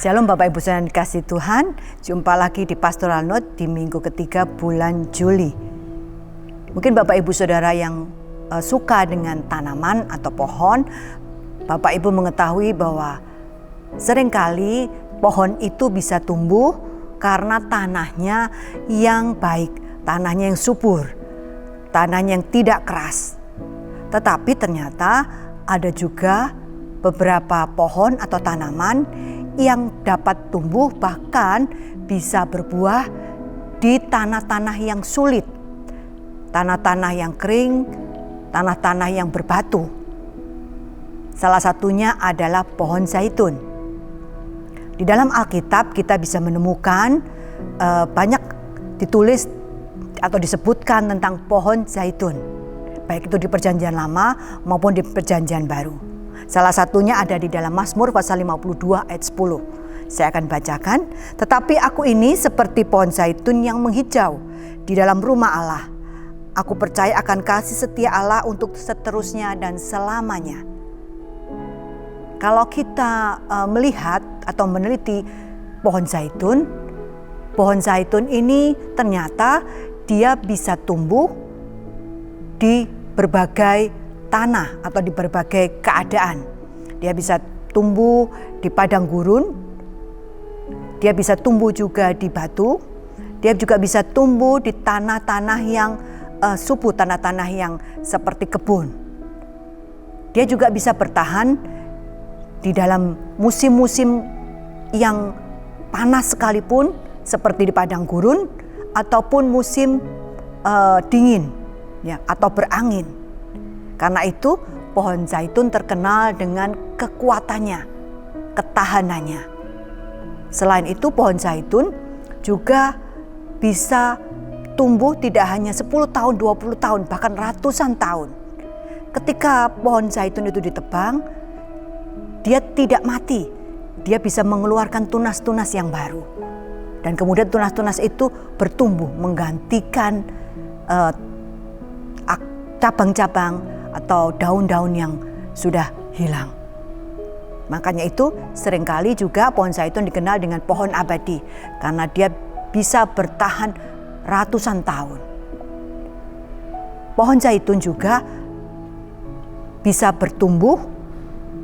Shalom Bapak Ibu Saudara yang dikasihi Tuhan. Jumpa lagi di Pastoral Note di minggu ketiga bulan Juli. Mungkin Bapak Ibu Saudara yang suka dengan tanaman atau pohon, Bapak Ibu mengetahui bahwa seringkali pohon itu bisa tumbuh karena tanahnya yang baik, tanahnya yang subur, tanahnya yang tidak keras. Tetapi ternyata ada juga beberapa pohon atau tanaman yang dapat tumbuh bahkan bisa berbuah di tanah-tanah yang sulit, tanah-tanah yang kering, tanah-tanah yang berbatu. Salah satunya adalah pohon zaitun. Di dalam Alkitab kita bisa menemukan banyak ditulis atau disebutkan tentang pohon zaitun, baik itu di Perjanjian Lama maupun di Perjanjian Baru. Salah satunya ada di dalam Mazmur pasal 52 ayat 10. Saya akan bacakan. Tetapi aku ini seperti pohon zaitun yang menghijau di dalam rumah Allah. Aku percaya akan kasih setia Allah untuk seterusnya dan selamanya. Kalau kita melihat atau meneliti pohon zaitun ini ternyata dia bisa tumbuh di berbagai tanah atau di berbagai keadaan. Dia bisa tumbuh di padang gurun, dia bisa tumbuh juga di batu, dia juga bisa tumbuh di tanah-tanah yang subur, tanah-tanah yang seperti kebun. Dia juga bisa bertahan di dalam musim-musim yang panas sekalipun, seperti di padang gurun, ataupun musim dingin ya, atau berangin. Karena itu pohon zaitun terkenal dengan kekuatannya, ketahanannya. Selain itu pohon zaitun juga bisa tumbuh tidak hanya 10 tahun, 20 tahun, bahkan ratusan tahun. Ketika pohon zaitun itu ditebang, dia tidak mati. Dia bisa mengeluarkan tunas-tunas yang baru. Dan kemudian tunas-tunas itu bertumbuh menggantikan cabang-cabang atau daun-daun yang sudah hilang. Makanya itu seringkali juga pohon zaitun dikenal dengan pohon abadi karena dia bisa bertahan ratusan tahun. Pohon zaitun juga bisa bertumbuh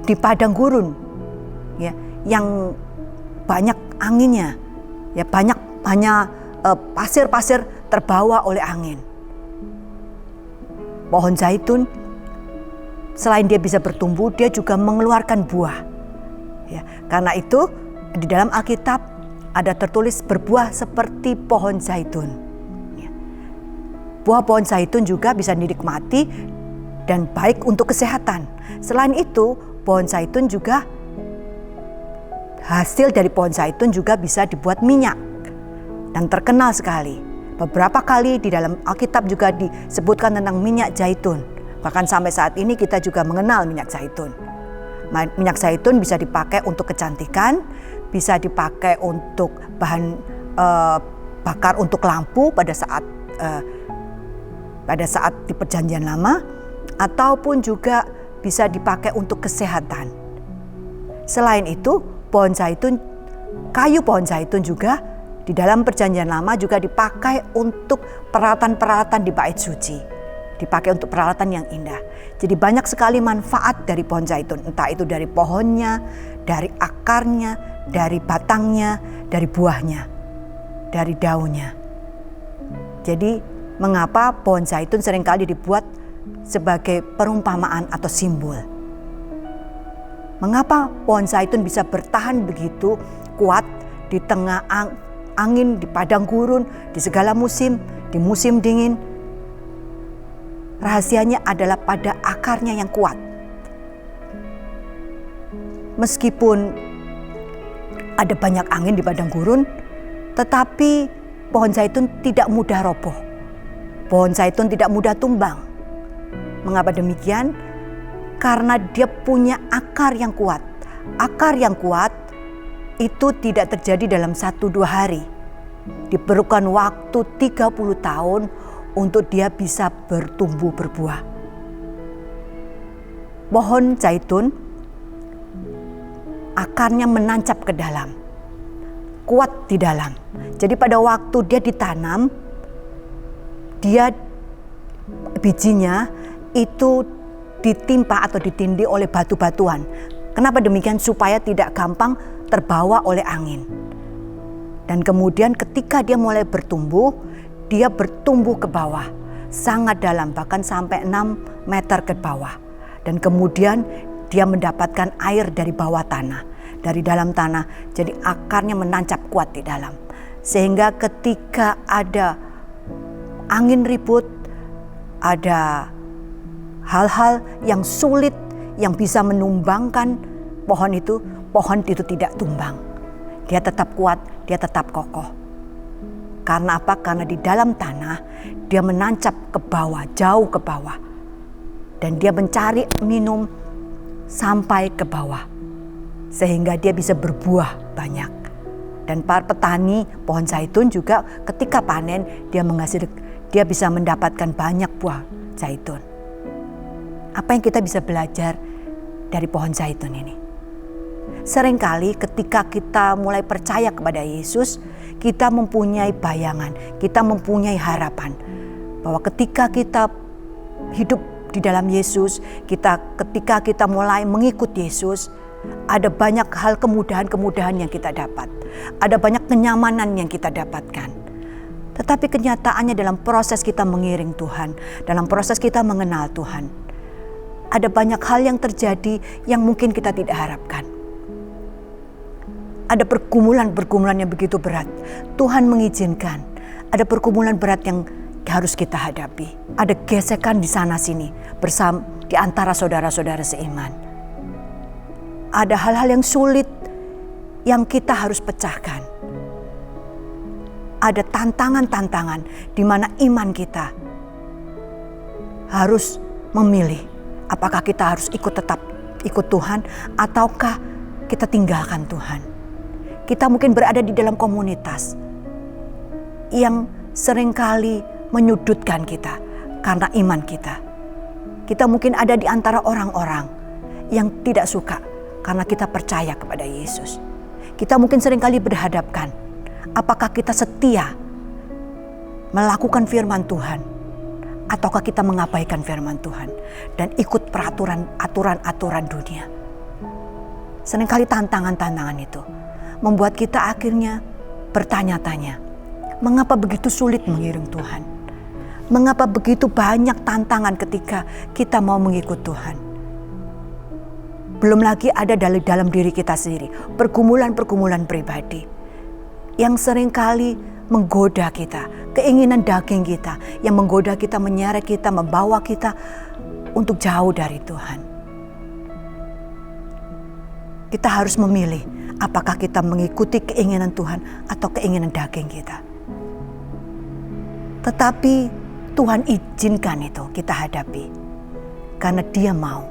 di padang gurun ya, yang banyak anginnya ya, banyak pasir-pasir terbawa oleh angin. Pohon zaitun selain dia bisa bertumbuh, dia juga mengeluarkan buah. Ya, karena itu di dalam Alkitab ada tertulis berbuah seperti pohon zaitun. Ya. Buah pohon zaitun juga bisa dinikmati dan baik untuk kesehatan. Selain itu, pohon zaitun juga hasil dari pohon zaitun juga bisa dibuat minyak dan terkenal sekali. Beberapa kali di dalam Alkitab juga disebutkan tentang minyak zaitun. Bahkan sampai saat ini kita juga mengenal minyak zaitun. Minyak zaitun bisa dipakai untuk kecantikan, bisa dipakai untuk bahan bakar untuk lampu pada saat di Perjanjian Lama, ataupun juga bisa dipakai untuk kesehatan. Selain itu, kayu pohon zaitun juga di dalam Perjanjian Lama juga dipakai untuk peralatan-peralatan di bait suci. Dipakai untuk peralatan yang indah. Jadi banyak sekali manfaat dari pohon zaitun. Entah itu dari pohonnya, dari akarnya, dari batangnya, dari buahnya, dari daunnya. Jadi mengapa pohon zaitun seringkali dibuat sebagai perumpamaan atau simbol? Mengapa pohon zaitun bisa bertahan begitu kuat di tengah angin, di padang gurun, di segala musim, di musim dingin? Rahasianya adalah pada akarnya yang kuat. Meskipun ada banyak angin di padang gurun, tetapi pohon zaitun tidak mudah roboh. Pohon zaitun tidak mudah tumbang. Mengapa demikian? Karena dia punya akar yang kuat. Akar yang kuat itu tidak terjadi dalam 1-2 hari. Diperlukan waktu 30 tahun untuk dia bisa bertumbuh berbuah. Pohon zaitun akarnya menancap ke dalam. kuat di dalam. Jadi pada waktu dia ditanam, bijinya itu ditimpa atau ditindih oleh batu-batuan. Kenapa demikian? Supaya tidak gampang terbawa oleh angin. Dan kemudian ketika dia mulai bertumbuh, dia bertumbuh ke bawah, sangat dalam, bahkan sampai 6 meter ke bawah. Dan kemudian dia mendapatkan air dari bawah tanah, dari dalam tanah. Jadi akarnya menancap kuat di dalam. Sehingga ketika ada angin ribut, ada hal-hal yang sulit yang bisa menumbangkan pohon itu tidak tumbang. Dia tetap kuat, dia tetap kokoh. Karena apa? Karena di dalam tanah dia menancap ke bawah, jauh ke bawah. Dan dia mencari minum sampai ke bawah. Sehingga dia bisa berbuah banyak. Dan para petani pohon zaitun juga ketika panen dia bisa mendapatkan banyak buah zaitun. Apa yang kita bisa belajar dari pohon zaitun ini? Seringkali ketika kita mulai percaya kepada Yesus, kita mempunyai bayangan, kita mempunyai harapan bahwa ketika kita hidup di dalam Yesus, ketika kita mulai mengikut Yesus, ada banyak hal kemudahan-kemudahan yang kita dapat. Ada banyak kenyamanan yang kita dapatkan. Tetapi kenyataannya dalam proses kita mengiring Tuhan, dalam proses kita mengenal Tuhan, ada banyak hal yang terjadi yang mungkin kita tidak harapkan. Ada pergumulan-pergumulan yang begitu berat. Tuhan mengizinkan. Ada pergumulan berat yang harus kita hadapi. Ada gesekan di sana sini bersama di antara saudara-saudara seiman. Ada hal-hal yang sulit yang kita harus pecahkan. Ada tantangan-tantangan di mana iman kita harus memilih apakah kita harus tetap ikut Tuhan ataukah kita tinggalkan Tuhan. Kita mungkin berada di dalam komunitas yang seringkali menyudutkan kita karena iman kita. Kita mungkin ada di antara orang-orang yang tidak suka karena kita percaya kepada Yesus. Kita mungkin seringkali berhadapkan, apakah kita setia melakukan firman Tuhan ataukah kita mengabaikan firman Tuhan dan ikut aturan-aturan dunia. Seringkali tantangan-tantangan itu membuat kita akhirnya bertanya-tanya, mengapa begitu sulit mengiring Tuhan? Mengapa begitu banyak tantangan ketika kita mau mengikut Tuhan? Belum lagi ada dalam diri kita sendiri, pergumulan-pergumulan pribadi yang seringkali menggoda kita, keinginan daging kita yang menggoda kita, menyeret kita, membawa kita untuk jauh dari Tuhan. Kita harus memilih apakah kita mengikuti keinginan Tuhan atau keinginan daging kita. Tetapi Tuhan izinkan itu kita hadapi. Karena Dia mau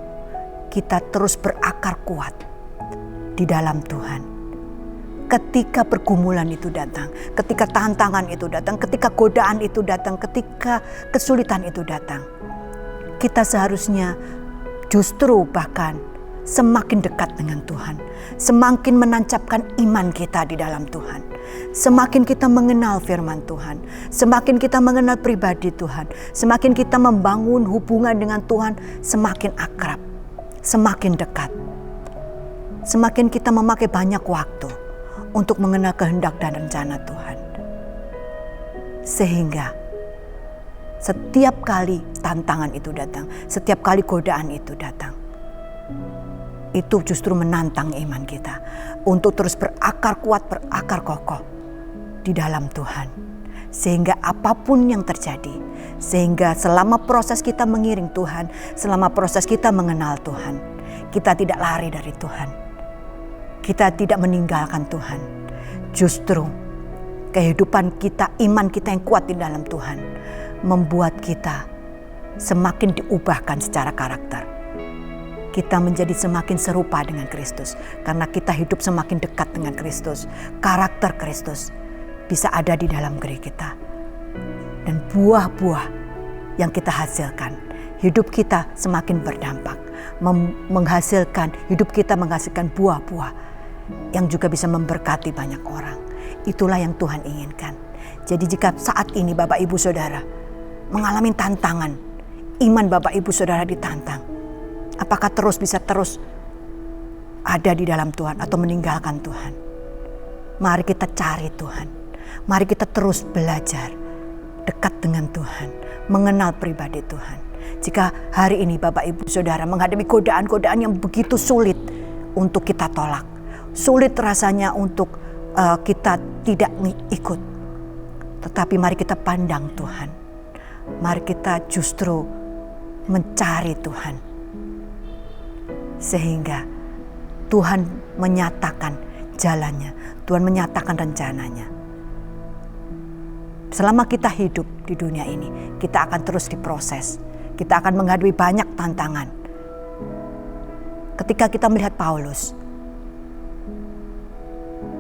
kita terus berakar kuat di dalam Tuhan. Ketika pergumulan itu datang, ketika tantangan itu datang, ketika godaan itu datang, ketika kesulitan itu datang, kita seharusnya justru bahkan semakin dekat dengan Tuhan, semakin menancapkan iman kita di dalam Tuhan, semakin kita mengenal firman Tuhan, semakin kita mengenal pribadi Tuhan, semakin kita membangun hubungan dengan Tuhan, semakin akrab, semakin dekat, semakin kita memakai banyak waktu untuk mengenal kehendak dan rencana Tuhan. Sehingga setiap kali tantangan itu datang, setiap kali godaan itu datang, itu justru menantang iman kita untuk terus berakar kuat, berakar kokoh di dalam Tuhan. Sehingga apapun yang terjadi, sehingga selama proses kita mengiring Tuhan, selama proses kita mengenal Tuhan, kita tidak lari dari Tuhan. Kita tidak meninggalkan Tuhan. Justru kehidupan kita, iman kita yang kuat di dalam Tuhan membuat kita semakin diubahkan secara karakter. Kita menjadi semakin serupa dengan Kristus karena kita hidup semakin dekat dengan Kristus. Karakter Kristus bisa ada di dalam diri kita. Dan buah-buah yang kita hasilkan, hidup kita semakin berdampak, hidup kita menghasilkan buah-buah yang juga bisa memberkati banyak orang, Itulah yang Tuhan inginkan. Jadi jika saat ini Bapak Ibu Saudara mengalami tantangan, iman Bapak Ibu Saudara ditantang, apakah bisa terus ada di dalam Tuhan atau meninggalkan Tuhan? Mari kita cari Tuhan. Mari kita terus belajar dekat dengan Tuhan, mengenal pribadi Tuhan. Jika hari ini Bapak Ibu Saudara menghadapi godaan-godaan yang begitu sulit untuk kita tolak, sulit rasanya untuk kita tidak ikut, tetapi mari kita pandang Tuhan. Mari kita justru mencari Tuhan, sehingga Tuhan menyatakan jalannya, Tuhan menyatakan rencananya. Selama kita hidup di dunia ini, kita akan terus diproses. Kita akan menghadapi banyak tantangan. Ketika kita melihat Paulus,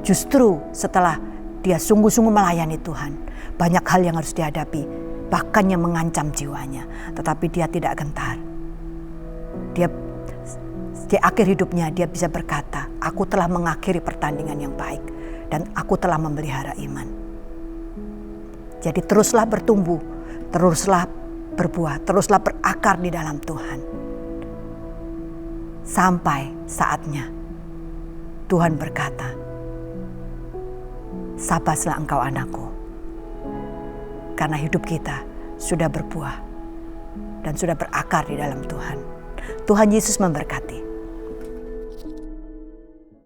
justru setelah dia sungguh-sungguh melayani Tuhan, banyak hal yang harus dihadapi, bahkan yang mengancam jiwanya. Tetapi dia tidak gentar. Dia di akhir hidupnya dia bisa berkata, aku telah mengakhiri pertandingan yang baik dan aku telah memelihara iman. Jadi teruslah bertumbuh, teruslah berbuah, teruslah berakar di dalam Tuhan. Sampai saatnya Tuhan berkata, sabaslah engkau anakku, karena hidup kita sudah berbuah dan sudah berakar di dalam Tuhan. Tuhan Yesus memberkati.